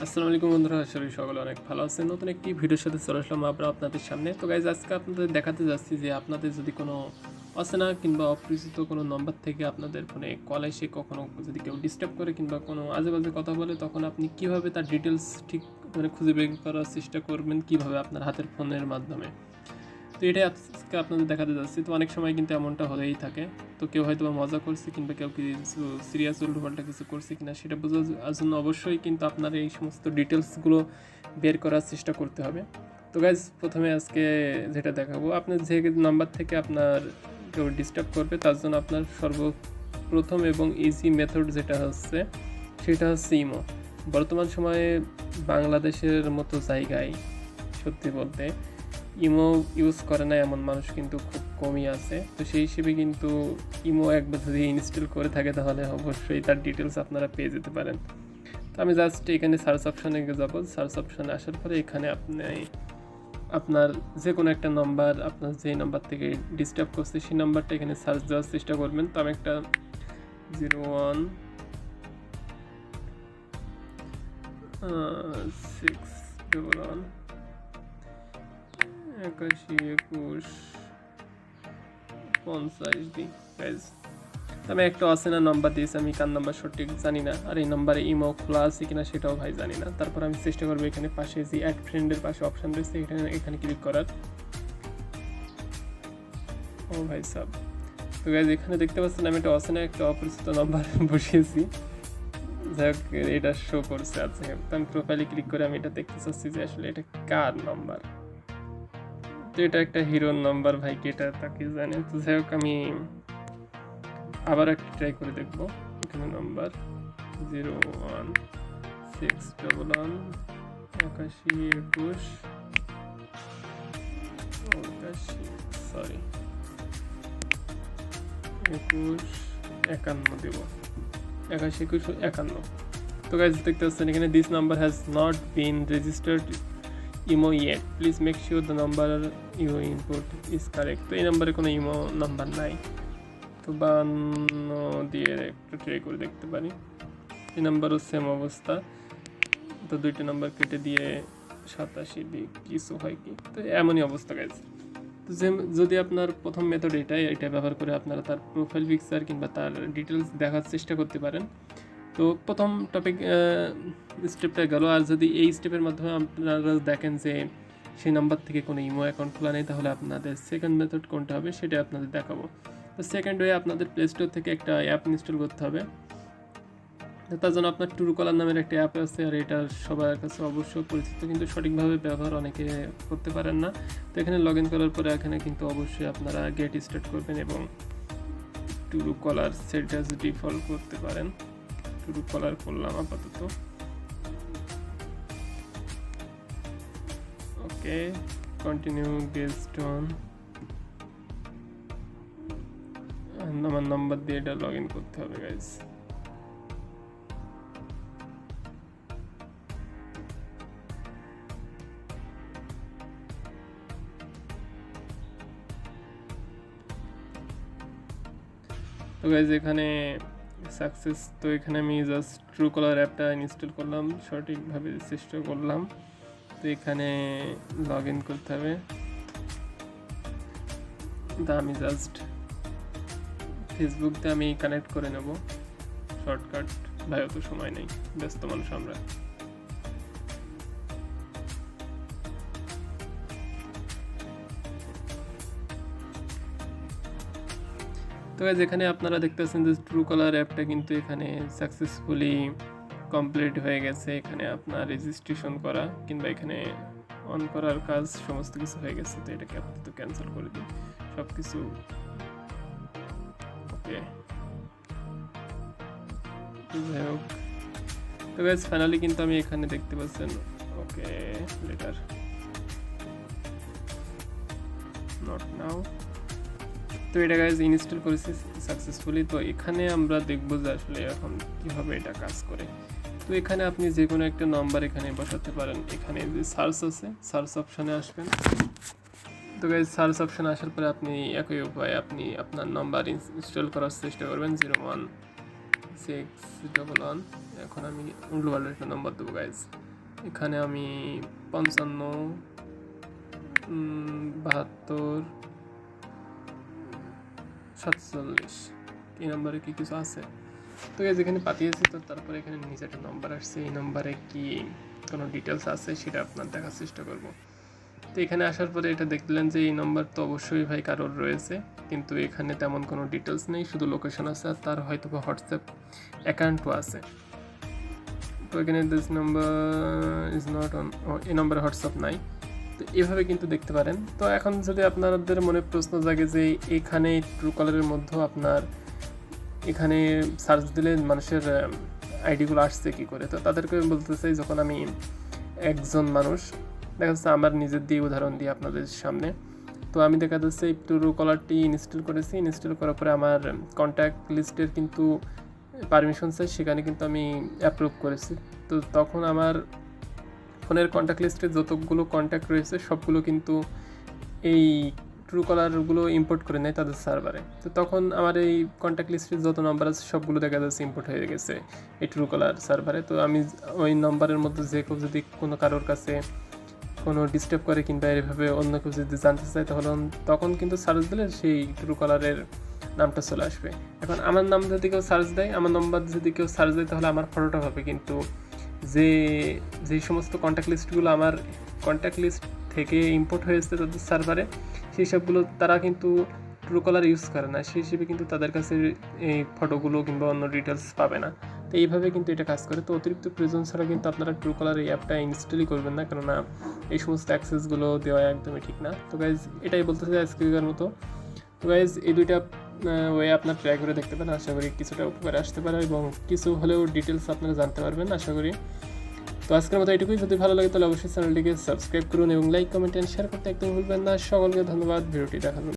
আসসালামু আলাইকুম বন্ধুরা, আশা করি সকলে অনেক ভালো আছেন। নতুন একটি ভিডিওর সাথে চলে আসলাম আমরা আপনাদের সামনে। তো গাইজ, আজকে আপনাদের দেখাতে যাচ্ছি যে আপনাদের যদি কোনো অচেনা কিংবা অপরিচিত কোনো নম্বর থেকে আপনাদের ফোনে কল এসে কখনো যদি কেউ ডিস্টার্ব করে কিংবা কোনো আজে বাজে কথা বলে, তখন আপনি কীভাবে তার ডিটেলস ঠিক খুঁজে বের করার চেষ্টা করবেন কীভাবে আপনার হাতের ফোনের মাধ্যমে। তো এটাই আজকে আপনাদের দেখাতে যাচ্ছি। তো অনেক সময় কিন্তু এমনটা হয়েই থাকে। তো কেউ হয়তো মজা করছে কিংবা কেউ কিছু সিরিয়াস উল্টোপাল্টা কিছু করছে কিনা সেটা বোঝার জন্য অবশ্যই কিন্তু আপনার এই সমস্ত ডিটেলসগুলো বের করার চেষ্টা করতে হবে। তো গাইজ, প্রথমে আজকে যেটা দেখাবো, আপনার যে নাম্বার থেকে আপনার কেউ ডিস্টার্ব করবে তার জন্য আপনার সর্বপ্রথম এবং ইজি মেথড যেটা হচ্ছে সেটা হচ্ছে ইমো। বর্তমান সময়ে বাংলাদেশের মতো জায়গায় সত্যি বলতে ইমো ইউজ করে না এমন মানুষ কিন্তু খুব কমই আছে। তো সেই হিসেবে কিন্তু ইমো একবার যদি ইনস্টল করে থাকে তাহলে অবশ্যই তার ডিটেলস আপনারা পেয়ে যেতে পারেন। তো আমি জাস্ট এখানে সার্চ অপশানে যাব। সার্চ অপশানে আসার পরে এখানে আপনি আপনার যে কোনো একটা নাম্বার, আপনার যেই নাম্বার থেকে ডিস্টার্ব করছে সেই নাম্বারটা এখানে সার্চ দেওয়ার চেষ্টা করবেন। তো আমি একটা 016111 81 21 50 দিই গাইজ। আমি একটা অচেনা নাম্বার দিয়েছি, আমি কার নাম্বার সঠিক জানি না, আর এই নাম্বারে ইমো খোলা আছে কিনা সেটাও ভাই জানি না। তারপর আমি চেষ্টা করবো এখানে পাশে যে অ্যাড ফ্রেন্ডের পাশে অপশান রয়েছে এখানে ক্লিক করার। ও ভাই সাব, তো গাইজ এখানে দেখতে পাচ্ছেন আমি একটা অচেনা একটা অপরিচিত নাম্বার বসিয়েছি। যাই হোক, এটা শো করছে। আচ্ছা, তো আমি প্রোফাইলে ক্লিক করে আমি এটা দেখতে চাচ্ছি যে আসলে এটা কার নাম্বার। তো এটা একটা হিরোর নাম্বার, ভাই কেটা তাকে জানে। তো যাই হোক, আমি আবার একটা ট্রাই করে দেখবো। এখানে নাম্বার 016111 81 51 দেব, 81 তো গাইজ দেখতে পাচ্ছেন এখানে this number has not been registered imo yet, please make sure the number you input is correct. তো এই নাম্বারে কোনো ইমো নাম্বার নাই। তো 52 দিয়ে একটু ট্রাই করে দেখতে পারি। এই নাম্বারও সেম অবস্থা। তো দুইটা নাম্বার কেটে দিয়ে 87 দিই, কিছু হয় কি। তো এমনই অবস্থা গাইজ। তো যদি আপনার প্রথম মেথড এটা ব্যবহার করে আপনারা তার প্রোফাইল পিকচার কিংবা তার ডিটেলস দেখার চেষ্টা করতে পারেন। তো প্রথম টপিক স্টেপটা গেল। আর যদি এই স্টেপের মাধ্যমে আপনারা দেখেন যে সেই নাম্বার থেকে কোনো ইমো অ্যাকাউন্ট খোলা নেই, তাহলে আপনাদের সেকেন্ড মেথড কোনটা হবে সেটা আপনাদের দেখাবো। তো সেকেন্ড ওয়ে, আপনাদের প্লে স্টোর থেকে একটা অ্যাপ ইনস্টল করতে হবে। তার জন্য আপনার ট্রুকলার নামের একটা অ্যাপ আছে, আর এটা সবার কাছে অবশ্যই পরিচিত, কিন্তু সঠিকভাবে ব্যবহার অনেকে করতে পারেন না। তো এখানে লগ ইন করার পরে এখানে কিন্তু অবশ্যই আপনারা গেট স্টার্ট করবেন এবং ট্রুকলার সেট অ্যাজ ডিফল্ট করতে পারেন। ট্রুকলার করলাম আপাতত। ওকে, কন্টিনিউ গেস্ট অন। আমার নাম্বার দিয়ে এটা লগ ইন করতে হবে গাইজ। তো গাইজ এখানে সাকসেস। তো এখানে আমি জাস্ট ট্রুকলার অ্যাপটা ইনস্টল করলাম, সঠিকভাবে চেষ্টা করলাম। তো এখানে লগ ইন করতে হবে। তা আমি জাস্ট ফেসবুক দিয়ে আমি কানেক্ট করে নেব শর্টকাট, ভাই অত সময় নেই, ব্যস্ত মানুষ আমরা। তো যেখানে আপনারা দেখতে পাচ্ছেন যে ট্রুকলার অ্যাপটা কিন্তু এখানে সাকসেসফুলি কমপ্লিট হয়ে গেছে। এখানে আপনার রেজিস্ট্রেশন করা কিংবা এখানে অন করার কাজ সমস্ত কিছু হয়ে গেছে। তো এটাকে আপাতত ক্যান্সেল করে দিই সব কিছু। ওকে, যাই হোক, তো গাইজ ফাইনালি কিন্তু আমি এখানে দেখতে পাচ্ছেন ওকে লেটার নট নাও। তো এটা গাইজ ইনস্টল করেছি সাকসেসফুলি। তো এখানে আমরা দেখবো যে আসলে এখন কীভাবে এটা কাজ করে। তো এখানে আপনি যে কোনো একটা নাম্বার এখানে বসাতে পারেন। এখানে যে সার্চ আছে, সার্চ অপশানে আসবেন। তো গাইজ সার্চ অপশানে আসার পরে আপনি একই উপায়ে আপনি আপনার নাম্বার ইনস্টল করার চেষ্টা করবেন, 016111। এখন আমি উল্টোপাল্টা একটা নাম্বার দেবো গাইজ। এখানে আমি 55 72 47 এই নম্বরে কি কিছু আছে? তো গাইজ এখানে পাঠিয়েছি, তো তারপরে এখানে নিচে একটা নম্বর আসছে, এই নম্বরে কি কোনো ডিটেলস আছে সেটা আপনার দেখার চেষ্টা করব। তো এখানে আসার পরে এটা দেখলেন যে এই নম্বর তো অবশ্যই ভাই কারোর রয়েছে, কিন্তু এখানে তেমন কোনো ডিটেলস নেই, শুধু লোকেশন আছে, আর তার হয়তো বা হোয়াটসঅ্যাপ অ্যাকাউন্টও আছে। তো এখানে this number is not on, এই নম্বরে হোয়াটসঅ্যাপ নাই। তো এভাবে কিন্তু দেখতে পারেন। তো এখন যদি আপনাদের মনে প্রশ্ন জাগে যে এখানে ট্রুকলারের মধ্যেও আপনার এখানে সার্চ দিলে মানুষের আইডিগুলো আসছে কী করে, তো তাদেরকে আমি বলতে চাই, যখন আমি একজন মানুষ, দেখা যাচ্ছে আমার নিজের দিয়ে উদাহরণ দিয়ে আপনাদের সামনে, তো আমি দেখা যাচ্ছে এই ট্রুকলারটি ইনস্টল করেছি, ইনস্টল করার পরে আমার কন্ট্যাক্ট লিস্টের কিন্তু পারমিশন চাই, সেখানে কিন্তু আমি অ্যাপ্রুভ করেছি। তো তখন আমার ফোনের কন্ট্যাক্ট লিস্টে যতগুলো কন্ট্যাক্ট রয়েছে সবগুলো কিন্তু এই ট্রুকলারগুলো ইম্পোর্ট করে নেয় তাদের সার্ভারে। তো তখন আমার এই কন্ট্যাক্ট লিস্টের যত নাম্বার আছে সবগুলো দেখা যাচ্ছে ইম্পোর্ট হয়ে গেছে এই ট্রুকলার সার্ভারে। তো আমি ওই নাম্বারের মধ্যে যে কেউ যদি কোনো কারোর কাছে কোনো ডিস্টার্ব করে কিংবা এভাবে অন্য কেউ যদি জানতে চায়, তাহলে তখন কিন্তু সার্চ দিলে সেই ট্রুকলারের নামটা চলে আসবে। এখন আমার নাম যদি কেউ সার্চ দেয়, আমার নাম্বার যদি কেউ সার্চ দেয়, তাহলে আমার ফটোটা হবে, কিন্তু যেই সমস্ত কন্ট্যাক্ট লিস্টগুলো আমার কন্ট্যাক্ট লিস্ট থেকে ইম্পোর্ট হয়েছে তাদের সার্ভারে, সেই সবগুলো তারা কিন্তু ট্রুকলার ইউজ করে না, সেই হিসেবে কিন্তু তাদের কাছে এই ফটোগুলো কিংবা অন্য ডিটেলস পাবে না। তো এইভাবে কিন্তু এটা কাজ করে। তো অতিরিক্ত প্রয়োজন ছাড়া কিন্তু আপনারা ট্রুকলার এই অ্যাপটা ইনস্টলই করবেন না, কেননা এই সমস্ত অ্যাক্সেসগুলো দেওয়া একদমই ঠিক না। তো গাইজ এটাই বলতে চাই আজকের মতো। তো গাইজ এই দুইটা ওয়ে আপনার ট্রাই করে দেখতে পারেন, আশা করি কিছুটা উপকারে আসতে পারে এবং কিছু হলেও ডিটেলস আপনারা জানতে পারবেন আশা করি। তো আজকের মতো এটুকুই, যদি ভালো লাগে তাহলে অবশ্যই চ্যানেলটিকে সাবস্ক্রাইব করুন এবং লাইক, কমেন্ট অ্যান্ড শেয়ার করতে একদম ভুলবেন না। সকলকে ধন্যবাদ ভিডিওটি দেখার জন্য।